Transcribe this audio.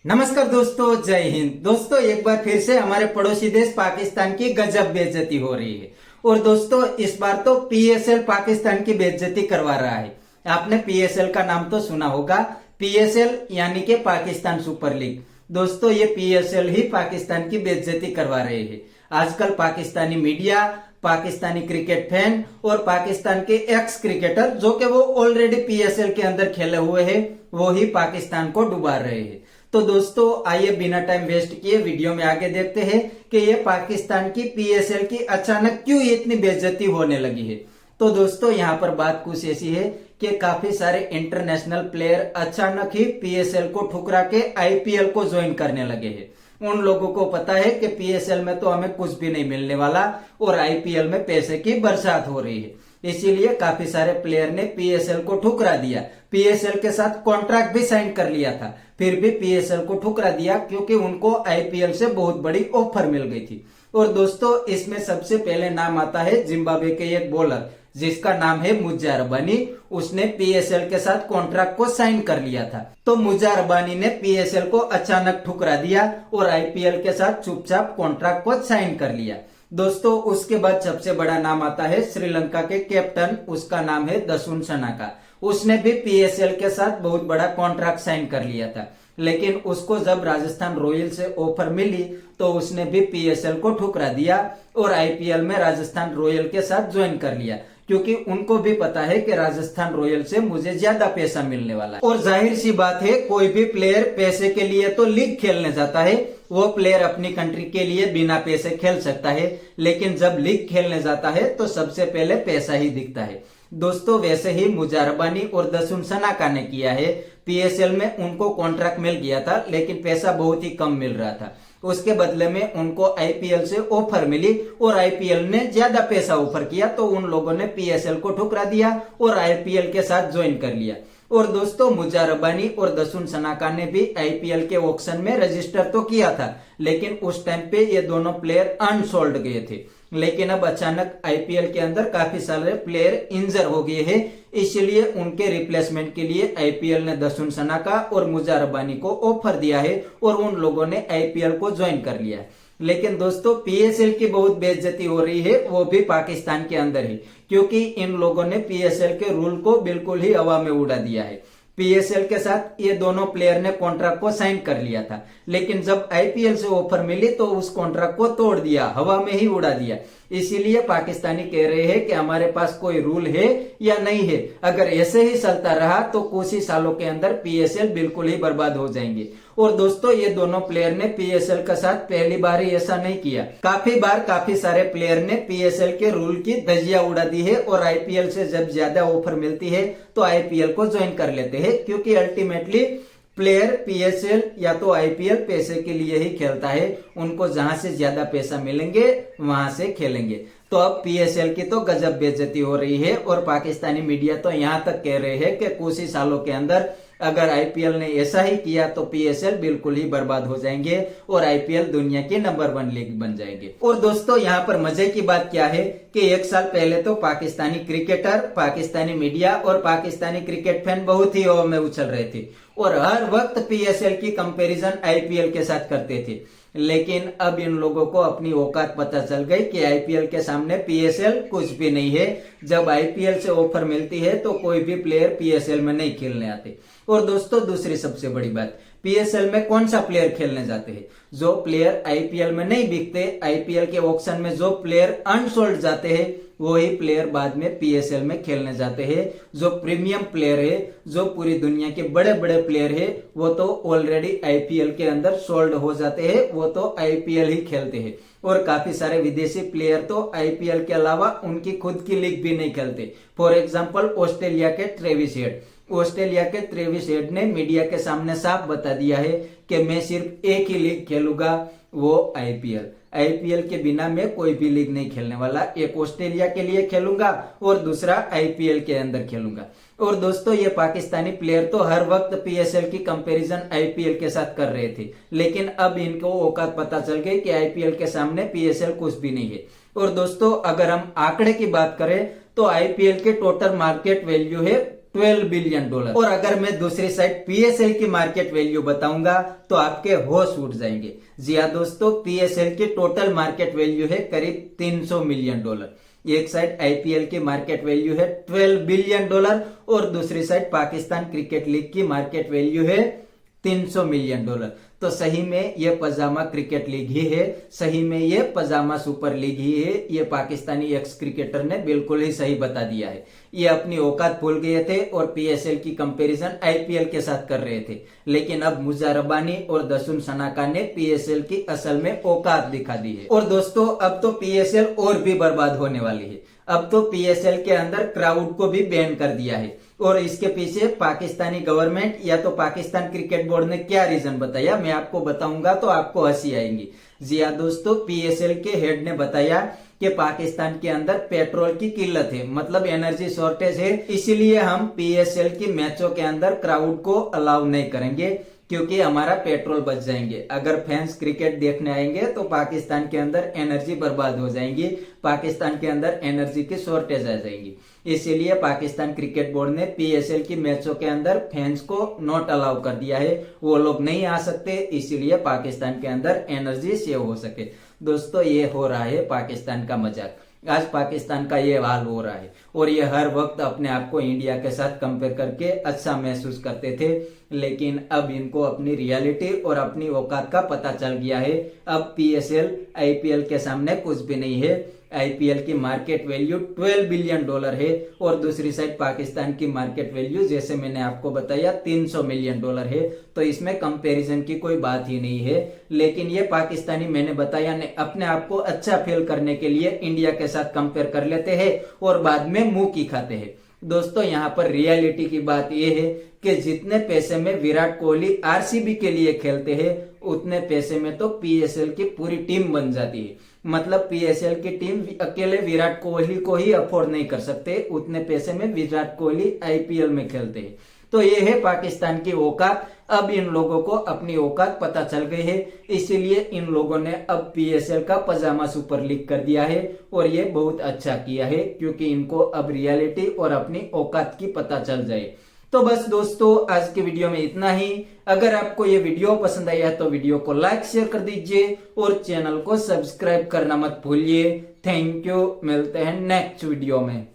नमस्कार दोस्तों, जय हिंद। दोस्तों, एक बार फिर से हमारे पड़ोसी देश पाकिस्तान की गजब बेइज्जती हो रही है। और दोस्तों, इस बार तो पीएसएल पाकिस्तान की बेइज्जती करवा रहा है। आपने पीएसएल का नाम तो सुना होगा, पीएसएल यानी कि पाकिस्तान सुपर लीग। दोस्तों, ये पीएसएल ही पाकिस्तान की बेइज्जती करवा रहे हैं। आजकल Pakistani media, Pakistani cricket fan और पाकिस्तान के एक्स क्रिकेटर, जो कि वो ऑलरेडी पीएसएल के अंदर खेले हुए हैं, वो ही पाकिस्तान को डुबा रहे हैं। तो दोस्तों, आइए बिना टाइम वेस्ट किए वीडियो में आगे देखते हैं कि ये पाकिस्तान की पीएसएल की अचानक क्यों इतनी बेइज्जती होने लगी है। तो दोस्तों, यहाँ पर बात कुछ ऐसी है कि काफी सारे इंटरनेशनल प्लेयर अचानक ही पीएसएल को ठुकरा के आईपीएल को ज्वाइन करने लगे हैं। उन लोगों को पता है कि पीएसएल में तो हमें कुछ भी नहीं मिलने वाला और आईपीएल में पैसे की बरसात हो रही है, इसीलिए काफी सारे प्लेयर ने पीएसएल को ठुकरा दिया। पीएसएल के साथ कॉन्ट्रैक्ट भी साइन कर लिया था, फिर भी पीएसएल को ठुकरा दिया क्योंकि उनको आईपीएल से बहुत बड़ी ऑफर मिल गई थी। और दोस्तों, इसमें सबसे पहले नाम आता है जिम्बाब्वे के एक बॉलर जिसका नाम है मुज्जा रबानी। उसने पीएसएल के साथ कॉन्ट्रैक्ट को साइन कर लिया था। तो मुज्जा रबानी ने पीएसएल को अचानक ठुकरा दिया और आईपीएल के साथ चुपचाप कॉन्ट्रैक्ट को साइन कर लिया। दोस्तों, उसके बाद सबसे बड़ा नाम आता है श्रीलंका के कैप्टन, उसका नाम है दसुन सनाका। उसने भी पीएसएल के साथ बहुत बड़ा कॉन्ट्रैक्ट साइन कर लिया था, लेकिन उसको जब राजस्थान रॉयल से ऑफर मिली तो उसने भी पीएसएल को ठुकरा दिया और आईपीएल में राजस्थान रॉयल के साथ ज्वाइन कर लिया, क्योंकि उनको भी पता है कि राजस्थान रॉयल से मुझे ज्यादा पैसा मिलने वाला है। और जाहिर सी बात है, कोई भी प्लेयर पैसे के लिए तो लीग खेलने जाता है, वो प्लेयर अपनी कंट्री के लिए बिना पैसे खेल सकता है, लेकिन जब लीग खेलने जाता है तो सबसे पहले पैसा ही दिखता है। दोस्तों, वैसे ही मुज्जा रबानी और दसुन सनाका ने किया है। पीएसएल में उनको कॉन्ट्रैक्ट मिल गया था, लेकिन पैसा बहुत ही कम मिल रहा था। उसके बदले में उनको आईपीएल से ऑफर मिली और आईपीएल ने ज्यादा पैसा ऑफर किया, तो उन लोगों ने पीएसएल को ठुकरा दिया और आईपीएल के साथ ज्वाइन कर लिया। और दोस्तों, मुज्जा रबानी और दसुन सनाका ने भी आईपीएल के ऑक्शन में रजिस्टर तो किया था, लेकिन उस टाइम पे ये दोनों प्लेयर अनसोल्ड गए थे। लेकिन अब अचानक आईपीएल के अंदर काफी सारे प्लेयर इंजर हो गए हैं, इसलिए उनके रिप्लेसमेंट के लिए आईपीएल ने दसुन सनाका और मुज्जा रबानी को ऑफर दिया है और उन लोगों ने आईपीएल को ज्वाइन कर लिया है। लेकिन दोस्तों, पीएसएल की बहुत बेइज्जती हो रही है, वो भी पाकिस्तान के अंदर ही, क्योंकि इन लोगों ने पीएसएल के रूल को बिल्कुल ही हवा में उड़ा दिया है। पीएसएल के साथ ये दोनों प्लेयर ने कॉन्ट्रैक्ट को साइन कर लिया था, लेकिन जब आईपीएल से ऑफर मिली तो उस कॉन्ट्रैक्ट को तोड़ दिया, हवा में ही उड़ा दिया। इसीलिए पाकिस्तानी कह रहे हैं कि हमारे पास कोई रूल है या नहीं है। अगर ऐसे ही चलता रहा तो कुछ ही सालों के अंदर पीएसएल बिल्कुल ही बर्बाद हो जाएंगे। और दोस्तों, ये दोनों प्लेयर ने पीएसएल के साथ पहली बार ही ऐसा नहीं किया, काफी बार काफी सारे प्लेयर ने पीएसएल के रूल की धज्जियां उड़ा दी है और आईपीएल से जब ज्यादा ऑफर मिलती है तो आईपीएल को ज्वाइन कर लेते हैं, क्योंकि अल्टीमेटली प्लेयर पीएसएल या तो आईपीएल पैसे के लिए ही खेलता है। उनको जहां से ज्यादा पैसा मिलेंगे वहां से खेलेंगे। तो अब पीएसएल की तो गजब बेइज्जती हो रही है और पाकिस्तानी मीडिया तो यहां तक कह रहे हैं कि कुछ ही सालों के अंदर अगर आईपीएल ने ऐसा ही किया तो पीएसएल बिल्कुल ही बर्बाद हो जाएंगे और आईपीएल दुनिया की नंबर 1 लीग बन जाएंगे। और दोस्तों, यहाँ पर मजे की बात क्या है कि एक साल पहले तो पाकिस्तानी क्रिकेटर, पाकिस्तानी मीडिया और पाकिस्तानी क्रिकेट फैन बहुत ही हवा में उछल रहे थे और हर वक्त पीएसएल की कंपैरिजन आईपीएल के साथ करते थे। लेकिन अब इन लोगों को अपनी औकात पता चल गई कि आईपीएल के सामने पीएसएल कुछ भी नहीं है। जब आईपीएल से ऑफर मिलती है तो कोई भी प्लेयर पीएसएल में नहीं खेलने आते। और दोस्तों, दूसरी सबसे बड़ी बात, पीएसएल में कौन सा प्लेयर खेलने जाते हैं? जो प्लेयर आईपीएल में नहीं बिकते, आईपीएल के ऑक्शन में जो प्लेयर अनसोल्ड जाते हैं, वही प्लेयर बाद में पीएसएल में खेलने जाते हैं। जो प्रीमियम प्लेयर है, जो पूरी दुनिया के बड़े बड़े प्लेयर है, वो तो ऑलरेडी आईपीएल के अंदर सोल्ड हो जाते हैं, वो तो आईपीएल ही खेलते हैं। और काफी सारे विदेशी प्लेयर तो आईपीएल के अलावा उनकी खुद की लीग भी नहीं खेलते। फॉर एग्जाम्पल, ऑस्ट्रेलिया के ट्रेविस हेड, ऑस्ट्रेलिया के ट्रेविस हेड ने मीडिया के सामने साफ बता दिया है कि मैं सिर्फ एक ही लीग खेलूंगा, वो आईपीएल। आईपीएल के बिना मैं कोई भी लीग नहीं खेलने वाला, एक ऑस्ट्रेलिया के लिए खेलूंगा और दूसरा आईपीएल के अंदर खेलूंगा। और दोस्तों, ये पाकिस्तानी प्लेयर तो हर वक्त पीएसएल की कंपैरिजन आईपीएल के साथ कर रहे थे, लेकिन अब इनको औकात पता चल गई कि आईपीएल के सामने पीएसएल कुछ भी नहीं है। और दोस्तों, अगर हम आंकड़े की बात करें तो आईपीएल के टोटल मार्केट वैल्यू है 12 बिलियन डॉलर। और अगर मैं दूसरी साइड पीएसएल की मार्केट वैल्यू बताऊंगा तो आपके होश उड़ जाएंगे। जी हाँ दोस्तों, पीएसएल की टोटल मार्केट वैल्यू है करीब 300 मिलियन डॉलर। एक साइड आईपीएल की मार्केट वैल्यू है 12 बिलियन डॉलर और दूसरी साइड पाकिस्तान क्रिकेट लीग की मार्केट वैल्यू है 300 मिलियन डॉलर। तो सही में ये पजामा क्रिकेट लीग ही है, सही में ये पजामा सुपर लीग ही है। ये पाकिस्तानी एक्स क्रिकेटर ने बिल्कुल ही सही बता दिया है। ये अपनी औकात भूल गए थे और पीएसएल की कंपैरिजन आईपीएल के साथ कर रहे थे, लेकिन अब मुजा रब्बानी और दसुन सनाका ने पीएसएल की असल में औकात दिखा दी है। और दोस्तों अब तो पीएसएल और भी बर्बाद होने वाली है। अब तो पीएसएल के अंदर क्राउड को भी बैन कर दिया है और इसके पीछे पाकिस्तानी गवर्नमेंट या तो पाकिस्तान क्रिकेट बोर्ड ने क्या रीजन बताया मैं आपको बताऊंगा तो आपको हंसी आएगी। जी हाँ दोस्तों, पीएसएल के हेड ने बताया कि पाकिस्तान के अंदर पेट्रोल की किल्लत है, मतलब एनर्जी शॉर्टेज है, इसीलिए हम पीएसएल की मैचों के अंदर क्राउड को अलाउ नहीं करेंगे क्योंकि हमारा पेट्रोल बच जाएंगे। अगर फैंस क्रिकेट देखने आएंगे तो पाकिस्तान के अंदर एनर्जी बर्बाद हो जाएंगी, पाकिस्तान के अंदर एनर्जी की शॉर्टेज आ जाएगी। इसीलिए पाकिस्तान क्रिकेट बोर्ड ने पीएसएल की मैचों के अंदर फैंस को नॉट अलाउ कर दिया है, वो लोग नहीं आ सकते, इसीलिए पाकिस्तान के अंदर एनर्जी सेव हो सके। दोस्तों ये हो रहा है पाकिस्तान का मजाक। आज पाकिस्तान का ये हाल हो रहा है और ये हर वक्त अपने आप को इंडिया के साथ कंपेयर करके अच्छा महसूस करते थे, लेकिन अब इनको अपनी रियलिटी और अपनी औकात का पता चल गया है। अब पीएसएल आईपीएल के सामने कुछ भी नहीं है। आईपीएल की मार्केट वैल्यू 12 बिलियन डॉलर है और दूसरी साइड पाकिस्तान की मार्केट वैल्यू जैसे मैंने आपको बताया 300 मिलियन डॉलर है, तो इसमें कंपैरिजन की कोई बात ही नहीं है। लेकिन ये पाकिस्तानी मैंने बताया ने अपने आप को अच्छा फील करने के लिए इंडिया के साथ कंपेयर कर लेते हैं और बाद में मुंह की खाते हैं। दोस्तों यहाँ पर रियलिटी की बात यह है कि जितने पैसे में विराट कोहली आरसीबी के लिए खेलते हैं उतने पैसे में तो पीएसएल की पूरी टीम बन जाती है। मतलब पीएसएल की टीम अकेले विराट कोहली को ही अफोर्ड नहीं कर सकते, उतने पैसे में विराट कोहली आईपीएल में खेलते हैं। तो ये है पाकिस्तान की औकात। अब इन लोगों को अपनी औकात पता चल गई है, इसीलिए इन लोगों ने अब पीएसएल का पजामा सुपर लीग कर दिया है और ये बहुत अच्छा किया है क्योंकि इनको अब रियलिटी और अपनी औकात की पता चल जाए। तो बस दोस्तों आज के वीडियो में इतना ही। अगर आपको ये वीडियो पसंद आया तो वीडियो को लाइक शेयर कर दीजिए और चैनल को सब्सक्राइब करना मत भूलिए। थैंक यू, मिलते हैं नेक्स्ट वीडियो में।